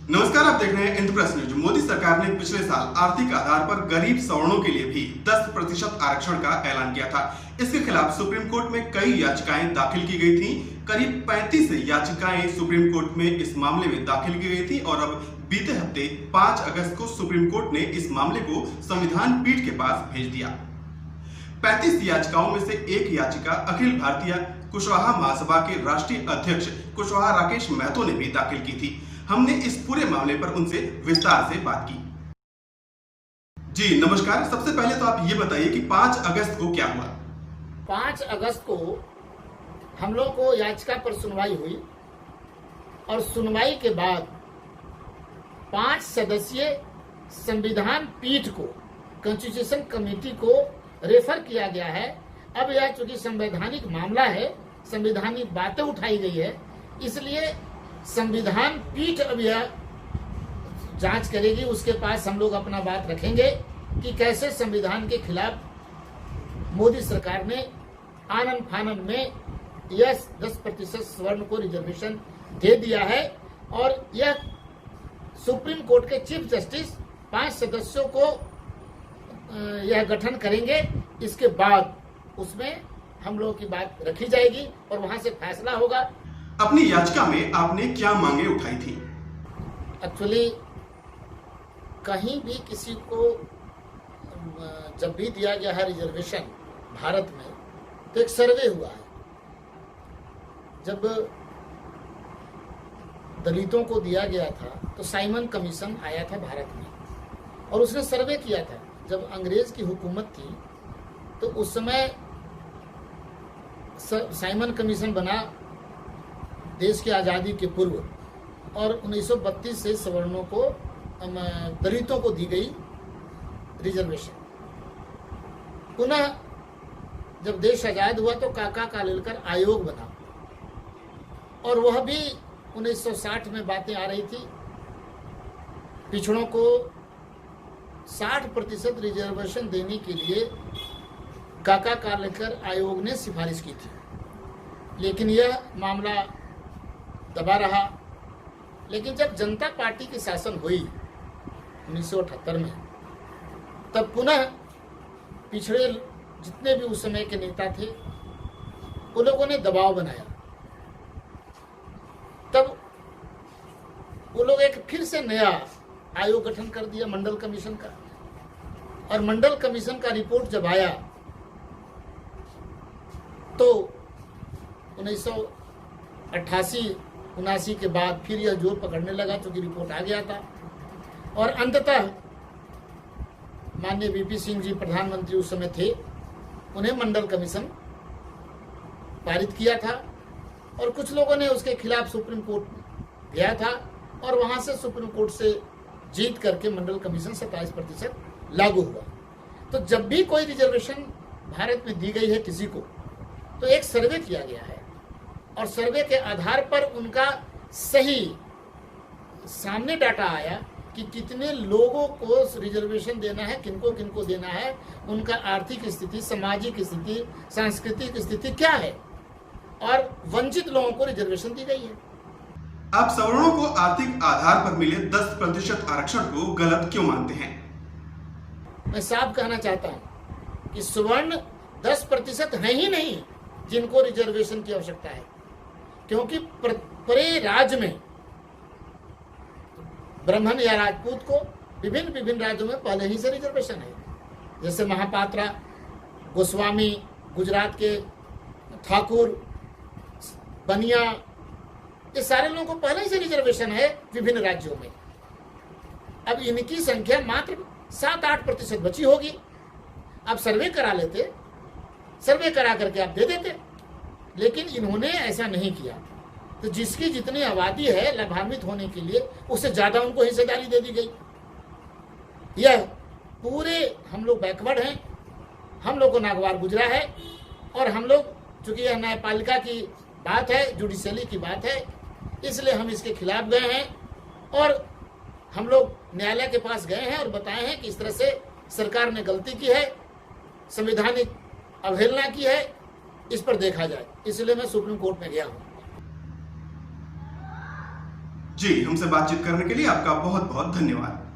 नमस्कार, आप देख रहे हैं इंद्रप्रस्थ न्यूज। मोदी सरकार ने पिछले साल आर्थिक आधार पर गरीब सवर्णों के लिए भी 10% आरक्षण का ऐलान किया था। इसके खिलाफ सुप्रीम कोर्ट में कई याचिकाएं दाखिल की गई थी। करीब 35 याचिकाएं सुप्रीम कोर्ट में इस मामले में दाखिल की गई थी और अब बीते हफ्ते 5 अगस्त को सुप्रीम कोर्ट ने इस मामले को संविधान पीठ के पास भेज दिया। 35 याचिकाओं में से एक याचिका अखिल भारतीय कुशवाहा महासभा के राष्ट्रीय अध्यक्ष कुशवाहा राकेश महतो ने भी दाखिल की थी। हमने इस पूरे मामले पर उनसे विस्तार से बात की। जी नमस्कार, सबसे पहले तो आप ये बताइए कि 5 अगस्त को क्या हुआ? 5 अगस्त को हम लोग को याचिका पर सुनवाई हुई और सुनवाई के बाद 5 सदस्यीय संविधान पीठ को, कॉन्स्टिट्यूशन कमेटी को रेफर किया गया है। अब यह चूंकि संवैधानिक मामला है, संवैधानिक बातें उठाई गई है, इसलिए संविधान पीठ अब यह जांच करेगी। उसके पास हम लोग अपना बात रखेंगे कि कैसे संविधान के खिलाफ मोदी सरकार ने आनन फानन में यह 10% स्वर्ण को रिजर्वेशन दे दिया है। और यह सुप्रीम कोर्ट के चीफ जस्टिस 5 सदस्यों को यह गठन करेंगे। इसके बाद उसमें हम लोगों की बात रखी जाएगी और वहां से फैसला होगा। अपनी याचिका में आपने क्या मांगे उठाई थी? एक्चुअली कहीं भी किसी को जब भी दिया गया है रिजर्वेशन भारत में, तो एक सर्वे हुआ है। जब दलितों को दिया गया था तो साइमन कमीशन आया था भारत में और उसने सर्वे किया था। जब अंग्रेज की हुकूमत थी तो उस समय साइमन कमीशन बना देश की आज़ादी के पूर्व और 1932 से सवर्णों को, दलितों को दी गई रिजर्वेशन। पुनः जब देश आजाद हुआ तो काका कालेलकर आयोग बना और वह भी 1960 में बातें आ रही थी। पिछड़ों को 60% रिजर्वेशन देने के लिए काका कालेलकर आयोग ने सिफारिश की थी, लेकिन यह मामला दबा रहा। लेकिन जब जनता पार्टी की शासन हुई 1978 में, तब पुनः पिछड़े जितने भी उस समय के नेता थे उन लोगों ने दबाव बनाया। तब वो लोग एक फिर से नया आयोग गठन कर दिया, मंडल कमीशन का। और मंडल कमीशन का रिपोर्ट जब आया तो 1988-79 के बाद फिर यह जोर पकड़ने लगा, क्योंकि रिपोर्ट आ गया था। और अंततः माननीय वीपी सिंह जी प्रधानमंत्री उस समय थे, उन्हें मंडल कमीशन पारित किया था और कुछ लोगों ने उसके खिलाफ सुप्रीम कोर्ट गया था और वहां से सुप्रीम कोर्ट से जीत करके मंडल कमीशन 27% लागू हुआ। तो जब भी कोई रिजर्वेशन भारत में दी गई है किसी को, तो एक सर्वे किया गया है और सर्वे के आधार पर उनका सही सामने डाटा आया कि कितने लोगों को रिजर्वेशन देना है, किनको किनको देना है, उनका आर्थिक स्थिति, सामाजिक स्थिति, सांस्कृतिक स्थिति क्या है, और वंचित लोगों को रिजर्वेशन दी गई है। आप सवर्णों को आर्थिक आधार पर मिले 10% आरक्षण को गलत क्यों मानते हैं? मैं साफ कहना चाहता हूं कि सवर्ण 10% है ही नहीं जिनको रिजर्वेशन की आवश्यकता है, क्योंकि पूरे राज्य में ब्राह्मण या राजपूत को विभिन्न राज्यों में पहले ही से रिजर्वेशन है। जैसे महापात्रा, गोस्वामी, गुजरात के ठाकुर, बनिया, ये सारे लोगों को पहले ही से रिजर्वेशन है विभिन्न राज्यों में। अब इनकी संख्या मात्र 7-8% बची होगी। आप सर्वे करा लेते, सर्वे करा करके आप दे देते, लेकिन इन्होंने ऐसा नहीं किया। तो जिसकी जितनी आबादी है लाभान्वित होने के लिए, उससे ज्यादा उनको हिस्सेदारी दे दी गई। यह पूरे हम लोग बैकवर्ड हैं, हम लोग को नागवार गुजरा है और हम लोग, चूंकि यह न्यायपालिका की बात है, जुडिशरी की बात है, इसलिए हम इसके खिलाफ गए हैं और हम लोग न्यायालय के पास गए हैं और बताए हैं कि इस तरह से सरकार ने गलती की है, संवैधानिक अवहेलना की है, इस पर देखा जाए। इसलिए मैं सुप्रीम कोर्ट में गया हूं। जी, हमसे बातचीत करने के लिए आपका बहुत बहुत धन्यवाद।